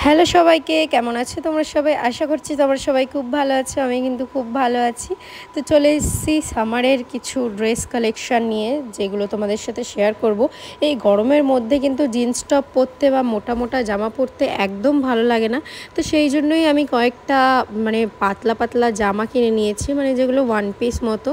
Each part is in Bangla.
হ্যালো সবাইকে, কেমন আছো তোমরা সবাই? আশা করছি তোমরা সবাই খুব ভালো আছো। আমি কিন্তু খুব ভালো আছি। তো চলে এসেছি সামারের কিছু ড্রেস কালেকশান নিয়ে, যেগুলো তোমাদের সাথে শেয়ার করব। এই গরমের মধ্যে কিন্তু জিন্স টপ পরতে বা মোটা মোটা জামা পরতে একদম ভালো লাগে না। তো সেই জন্যই আমি কয়েকটা পাতলা পাতলা জামা কিনে নিয়েছি, যেগুলো ওয়ান পিস মতো,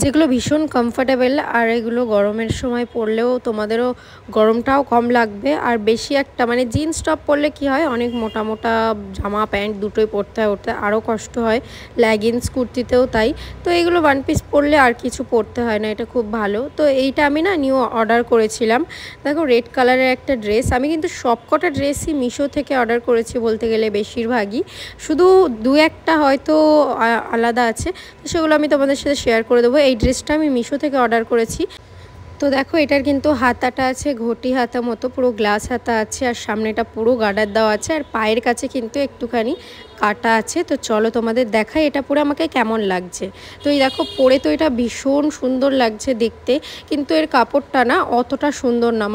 যেগুলো ভীষণ কমফোর্টেবল। আর এগুলো গরমের সময় পরলেও তোমাদেরও গরমটাও কম লাগবে। আর বেশি একটা জিন্স টপ পরলে কি হয়, অনেক মোটা মোটা জামা প্যান্ট দুটোই পরতে হয়, ওঠতে আরও কষ্ট হয়। লেগিংস কুর্তিতেও তাই। তো এগুলো ওয়ান পিস পরলে আর কিছু পরতে হয় না, এটা খুব ভালো। তো এইটা আমি নিউ অর্ডার করেছিলাম। দেখো, রেড কালারের একটা ড্রেস। আমি কিন্তু সবকটা ড্রেসই মিশো থেকে অর্ডার করেছি বলতে গেলে, বেশিরভাগই। শুধু দু একটা হয়তো আলাদা আছে, তো সেগুলো আমি তোমাদের সাথে শেয়ার করে দেবো। এই ড্রেসটা আমি মিশো থেকে অর্ডার করেছি। তো দেখো, এটার কিন্তু হাতাটা আছে ঘটি হাতা মতো, পুরো গ্লাস হাতা আছে, আর সামনেটা পুরো গার্ডার দেওয়া আছে, আর পায়ের কাছে কিন্তু একটুখানি কাটা আছে। তো চলো তোমাদের দেখাই এটা পরে আমাকে কেমন লাগছে। তো এই দেখো, পরে তো এটা ভীষণ সুন্দর লাগছে দেখতে, কিন্তু এর কাপড়টা অতটা সুন্দর না।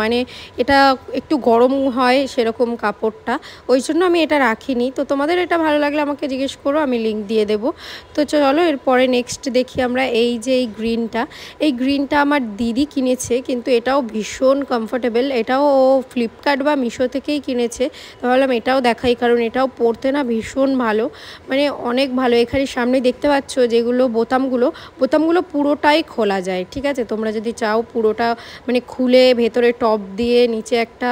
এটা একটু গরম হয় সেরকম কাপড়টা, ওই জন্য আমি এটা রাখিনি। তো তোমাদের এটা ভালো লাগলে আমাকে জিজ্ঞেস করো, আমি লিঙ্ক দিয়ে দেবো। তো চলো এরপরে নেক্সট দেখি আমরা। এই যে এই গ্রিনটা আমার দিদি কিনেছে, কিন্তু এটাও ভীষণ কমফোর্টেবল। এটাও ও ফ্লিপকার্ট বা মিশো থেকেই কিনেছে। তো ভাবলাম এটাও দেখাই, কারণ এটাও পরতে ভীষণ ভালো, অনেক ভালো। এখানে সামনে দেখতে পাচ্ছ যেগুলো বোতামগুলো পুরোটাই খোলা যায়, ঠিক আছে? তোমরা যদি চাও পুরোটা খুলে ভেতরে টপ দিয়ে নিচে একটা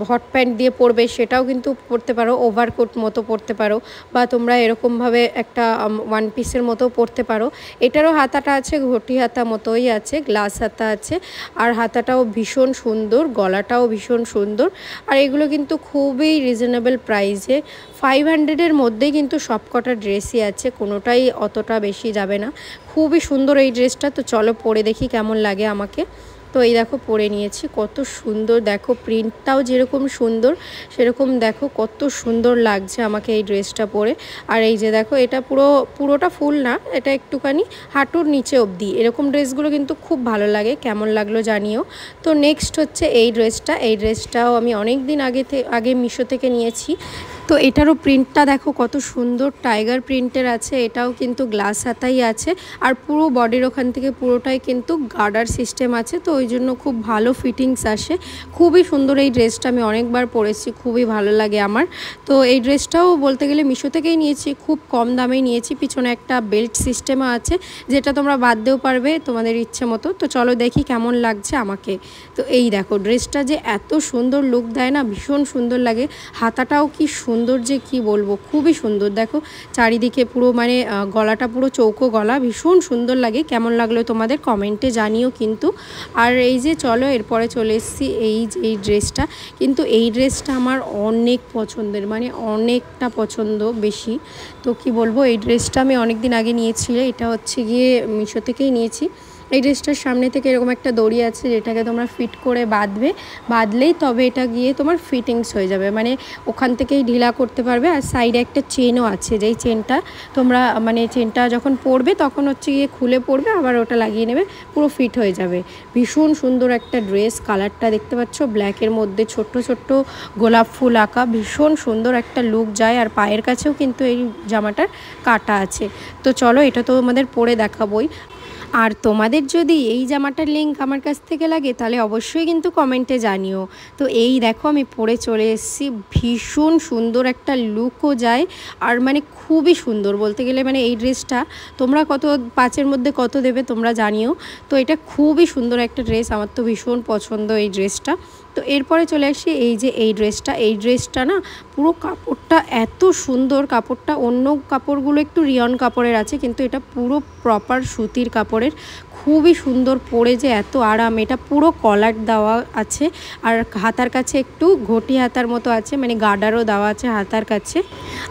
হট প্যান্ট দিয়ে পরবে, সেটাও কিন্তু পরতে পারো। ওভারকোট মতো পরতে পারো, বা তোমরা এরকমভাবে একটা ওয়ান পিসের মতো পরতে পারো। এটারও হাতাটা আছে ঘটি হাতা মতোই আছে, গ্লাস হাতা আছে, আর হাতাটাও ভীষণ সুন্দর, গলাটাও ভীষণ সুন্দর। আর এগুলো কিন্তু খুবই রিজনেবল প্রাইসে, 500-এর মধ্যেই কিন্তু সবকটা ড্রেসই আছে, কোনোটাই অতটা বেশি যাবে না। খুবই সুন্দর এই ড্রেসটা। তো চলো পরে দেখি কেমন লাগে আমাকে। তো এই দেখো, পরে নিয়েছি, কত সুন্দর। দেখো প্রিন্টটাও যেরকম সুন্দর, সেরকম দেখো কত সুন্দর লাগছে আমাকে এই ড্রেসটা পরে। আর এই যে দেখো, এটা পুরোটা ফুল না, এটা একটুখানি হাঁটুর নিচে অবধি। এরকম ড্রেসগুলো কিন্তু খুব ভালো লাগে। কেমন লাগলো জানিও। তো নেক্সট হচ্ছে এই ড্রেসটাও আমি অনেক দিন আগে মিশো থেকে নিয়েছি। তো এটারও প্রিন্টটা দেখো কত সুন্দর, টাইগার প্রিন্টের আছে। এটাও কিন্তু গ্লাস হাতাই আছে, আর পুরো বডির ওখান থেকে পুরোটাই কিন্তু গার্ডার সিস্টেম আছে। তো ওই জন্য খুব ভালো ফিটিংস আসে। খুবই সুন্দর এই ড্রেসটা, আমি অনেকবার পরেছি, খুবই ভালো লাগে আমার। তো এই ড্রেসটাও বলতে গেলে মিশো থেকেই নিয়েছি, খুব কম দামেই নিয়েছি। পিছনে একটা বেল্ট সিস্টেমও আছে, যেটা তোমরা বাঁধতেও পারবে তোমাদের ইচ্ছে মতো। তো চলো দেখি কেমন লাগছে আমাকে। তো এই দেখো, ড্রেসটা যে এত সুন্দর লুক দেয় না, ভীষণ সুন্দর লাগে। হাতাটাও কি সুন্দর যে কি বলবো, খুবই সুন্দর। দেখো চারিদিকে পুরো গলাটা পুরো চৌকো গলা, ভীষণ সুন্দর লাগে। কেমন লাগলো তোমাদের কমেন্টে জানিও কিন্তু। আর এই যে চলো এরপরে চলে এসেছি এই ড্রেসটা। কিন্তু এই ড্রেসটা আমার অনেক পছন্দের, অনেকটা পছন্দ বেশি। তো কি বলবো, এই ড্রেসটা আমি অনেক দিন আগে নিয়েছি। এটা হচ্ছে গিয়ে মিশো থেকেই নিয়েছি। এই ড্রেসটার সামনে থেকে এরকম একটা দড়ি আছে, যেটাকে তোমরা ফিট করে বাঁধলেই তবে এটা গিয়ে তোমার ফিটিংস হয়ে যাবে, ওখান থেকেই ঢিলা করতে পারবে। আর সাইডে একটা চেনও আছে, যেই চেনটা তোমরা চেনটা যখন পরবে তখন হচ্ছে গিয়ে খুলে পরবে, আবার ওটা লাগিয়ে নেবে, পুরো ফিট হয়ে যাবে। ভীষণ সুন্দর একটা ড্রেস। কালারটা দেখতে পাচ্ছ, ব্ল্যাকের মধ্যে ছোট্ট ছোট্ট গোলাপ ফুল আঁকা, ভীষণ সুন্দর একটা লুক যায়। আর পায়ের কাছেও কিন্তু এই জামাটার কাটা আছে। তো চলো এটা তো আমাদের পরে দেখাবোই। আর তোমাদের যদি এই জামাটার লিঙ্ক আমার কাছ থেকে লাগে, তাহলে অবশ্যই কিন্তু কমেন্টে জানিও। তো এই দেখো, আমি পরে চলে এসেছি। ভীষণ সুন্দর একটা লুকও যায়, আর খুবই সুন্দর বলতে গেলে। এই ড্রেসটা তোমরা 5-এর মধ্যে কত দেবে তোমরা জানিও। তো এটা খুবই সুন্দর একটা ড্রেস, আমার তো ভীষণ পছন্দ এই ড্রেসটা। তো এরপরে চলে আসি এই ড্রেসটা পুরো কাপড়টা এত সুন্দর। কাপড়টা অন্য কাপড়গুলো একটু রিয়ন কাপড়ের আছে, কিন্তু এটা পুরো প্রপার সুতির কাপড়ের, খুবই সুন্দর। পরে যে এত আরাম। এটা পুরো কলার দেওয়া আছে, আর হাতার কাছে একটু ঘটি হাতার মতো আছে, গার্ডারও দেওয়া আছে হাতার কাছে।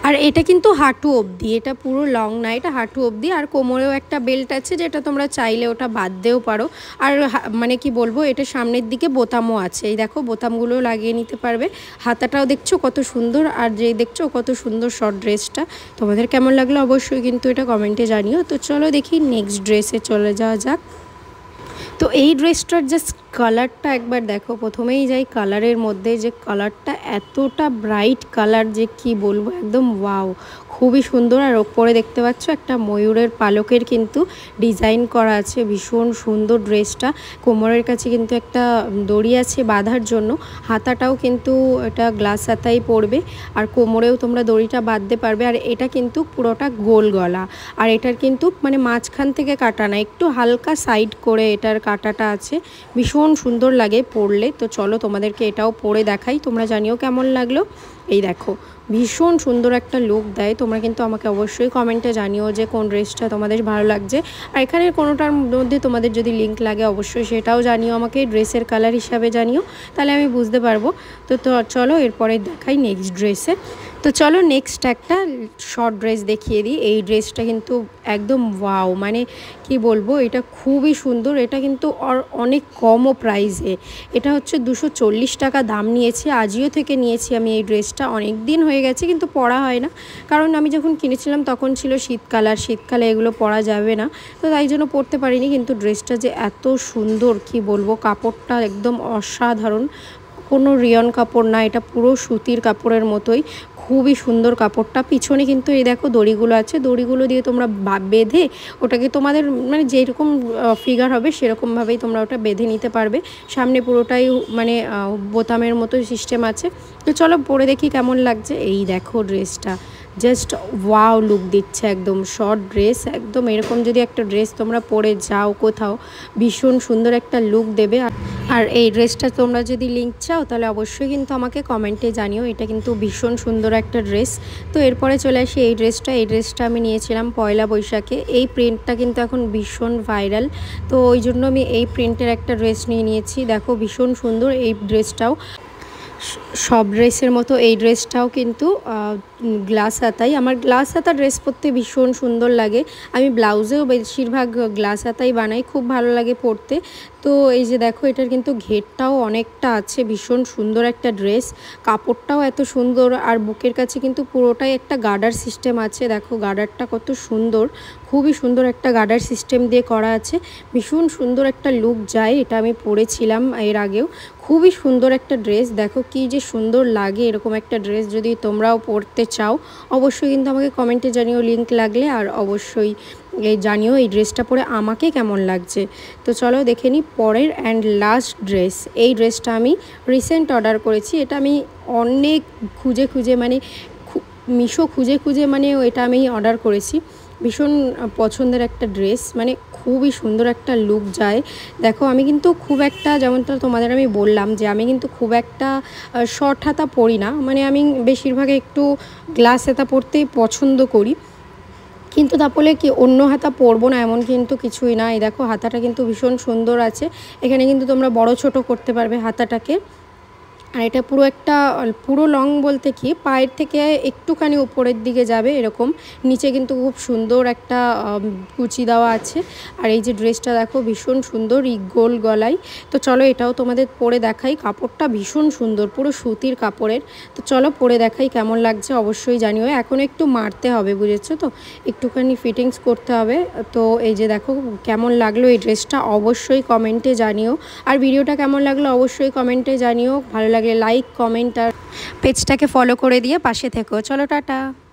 আর এটা কিন্তু হাঁটু অবধি, এটা পুরো লং না, এটা হাঁটু অবধি। আর কোমরেও একটা বেল্ট আছে, যেটা তোমরা চাইলে ওটা বাঁধতেও পারো। আর কি বলবো, এটা সামনের দিকে বোতামও আছে। এই দেখো, বোতামগুলো লাগিয়ে নিতে পারবে। হাতাটাও দেখছো কত সুন্দর, আর যেই দেখছো কত সুন্দর শর্ট ড্রেসটা। তোমাদের কেমন লাগলো অবশ্যই কিন্তু এটা কমেন্টে জানিও। তো চলো দেখি নেক্সট ড্রেসে চলে যাওয়া যাক। তো এই ড্রেসটার জাস্ট কালারটা একবার দেখো, প্রথমেই যাই কালারের মধ্যে, যে কালারটা এতটা ব্রাইট কালার যে কি বলবো, একদম ওয়াও, খুবই সুন্দর। আর ওপরে দেখতে পাচ্ছ একটা ময়ূরের পালকের কিন্তু ডিজাইন করা আছে, ভীষণ সুন্দর ড্রেসটা। কোমরের কাছে কিন্তু একটা দড়ি আছে বাঁধার জন্য, হাতাটাও কিন্তু এটা গ্লাস হাতাই পড়বে, আর কোমরেও তোমরা দড়িটা বাঁধতে পারবে। আর এটা কিন্তু পুরোটা গোল গলা, আর এটার কিন্তু মানে মাঝখান থেকে কাটা না, একটু হালকা সাইড করে এটার কাটাটা আছে, ভীষণ সুন্দর লাগে পরলে। তো চলো তোমাদেরকে এটাও পরে দেখাই, তোমরা জানিও কেমন লাগলো। এই দেখো, ভীষণ সুন্দর একটা লুক দেয়। তোমরা কিন্তু আমাকে অবশ্যই কমেন্টে জানিও যে কোন ড্রেসটা তোমাদের ভালো লাগছে, আর এখানের কোনোটার মধ্যে তোমাদের যদি লিঙ্ক লাগে অবশ্যই সেটাও জানিও আমাকে, ড্রেসের কালার হিসাবে জানিও, তাহলে আমি বুঝতে পারবো। তো চলো এরপরে দেখাই নেক্সট ড্রেসে। তো চলো নেক্সট একটা শর্ট ড্রেস দেখিয়ে দিই। এই ড্রেসটা কিন্তু একদম ওয়াও, মানে কি বলবো, এটা খুবই সুন্দর। এটা কিন্তু অনেক কমও প্রাইসে, এটা হচ্ছে 240 টাকা দাম নিয়েছে। আজিও থেকে নিয়েছি আমি এই ড্রেসটা, অনেক দিন হয়ে গেছে কিন্তু পরা হয় না, কারণ আমি যখন কিনেছিলাম তখন ছিল শীতকাল, আর শীতকালে এগুলো পরা যাবে না, তো তাই জন্য পরতে পারিনি। কিন্তু ড্রেসটা যে এত সুন্দর কি বলবো, কাপড়টা একদম অসাধারণ, কোনো রিয়ন কাপড় না, এটা পুরো সুতির কাপড়ের মতোই, খুবই সুন্দর কাপড়টা। পিছনে কিন্তু এই দেখো দড়িগুলো আছে, দড়িগুলো দিয়ে তোমরা বেঁধে ওটাকে তোমাদের মানে যেরকম ফিগার হবে সেরকমভাবেই তোমরা ওটা বেঁধে নিতে পারবে। সামনে পুরোটাই মানে বোতামের মতো সিস্টেম আছে। তো চলো পরে দেখি কেমন লাগছে। এই দেখো ড্রেসটা জাস্ট ওয়াও লুক দিচ্ছে, একদম শর্ট ড্রেস, একদম এরকম যদি একটা ড্রেস তোমরা পরে যাও কোথাও, ভীষণ সুন্দর একটা লুক দেবে। আর এই ড্রেসটা তোমরা যদি লিঙ্ক চাও তাহলে অবশ্যই কিন্তু আমাকে কমেন্টে জানিও, এটা কিন্তু ভীষণ সুন্দর একটা ড্রেস। তো এরপরে চলে আসি এই ড্রেসটা আমি নিয়েছিলাম পয়লা বৈশাখে। এই প্রিন্টটা কিন্তু এখন ভীষণ ভাইরাল, তো ওই জন্য আমি এই প্রিন্টের একটা ড্রেস নিয়েছি। দেখো ভীষণ সুন্দর এই ড্রেসটাও, সব ড্রেসের মতো এই ড্রেসটাও কিন্তু গ্লাস হাতাই। আমার গ্লাস হাতা ড্রেস পরতে ভীষণ সুন্দর লাগে, আমি ব্লাউজেও বেশিরভাগ গ্লাস হাতাই বানাই, খুব ভালো লাগে পরতে। তো এই যে দেখো, এটার কিন্তু ঘেরটাও অনেকটা আছে, ভীষণ সুন্দর একটা ড্রেস, কাপড়টাও এত সুন্দর। আর বুকের কাছে কিন্তু পুরোটাই একটা গার্ডার সিস্টেম আছে, দেখো গার্ডারটা কত সুন্দর, খুবই সুন্দর একটা গার্ডার সিস্টেম দিয়ে করা আছে, ভীষণ সুন্দর একটা লুক যায়। এটা আমি পরেছিলাম এর আগেও, খুবই সুন্দর একটা ড্রেস। দেখো কি যে সুন্দর লাগে, এরকম একটা ড্রেস যদি তোমরাও পরতে চাও অবশ্যই কিন্তু আমাকে কমেন্টে জানিও লিঙ্ক লাগলে, আর অবশ্যই জানিও এই ড্রেসটা পরে আমাকে কেমন লাগছে। তো চলো দেখে নিই পরের অ্যান্ড লাস্ট ড্রেস। এই ড্রেসটা আমি রিসেন্ট অর্ডার করেছি, এটা আমি অনেক খুঁজে মানে মিশো খুঁজে মানে এটা আমি অর্ডার করেছি। ভীষণ পছন্দের একটা ড্রেস, মানে খুবই সুন্দর একটা লুক যায়। দেখো আমি কিন্তু খুব একটা, যেমনটা তোমাদের আমি বললাম যে আমি কিন্তু খুব একটা শর্ট হাতা পরি না, মানে আমি বেশিরভাগ একটু গ্লাস হাতা পরতেই পছন্দ করি, কিন্তু তারপরে কি অন্য হাতা পরবো না এমন কিন্তু কিছুই না। এই দেখো হাতাটা কিন্তু ভীষণ সুন্দর আছে, এখানে কিন্তু তোমরা বড় ছোট করতে পারবে হাতাটাকে। আর এটা পুরো লং বলতে কি পায়ের থেকে একটুখানি উপরের দিকে যাবে এরকম, নিচে কিন্তু খুব সুন্দর একটা কুচি দেওয়া আছে। আর এই যে ড্রেসটা দেখো ভীষণ সুন্দর গোল গলায়। তো চলো এটাও তোমাদের পরে দেখাই, কাপড়টা ভীষণ সুন্দর, পুরো সুতির কাপড়ের। তো চলো পরে দেখাই কেমন লাগছে, অবশ্যই জানিও। এখন একটু মারতে হবে, বুঝেছো তো, একটুখানি ফিটিংস করতে হবে। তো এই যে দেখো কেমন লাগলো এই ড্রেসটা অবশ্যই কমেন্টে জানিও, আর ভিডিওটা কেমন লাগলো অবশ্যই কমেন্টে জানিও। ভালো লাগলে লাইক কমেন্ট আর পেজটাকে ফলো করে দিয়ে পাশে থেকো। চলো টাটা।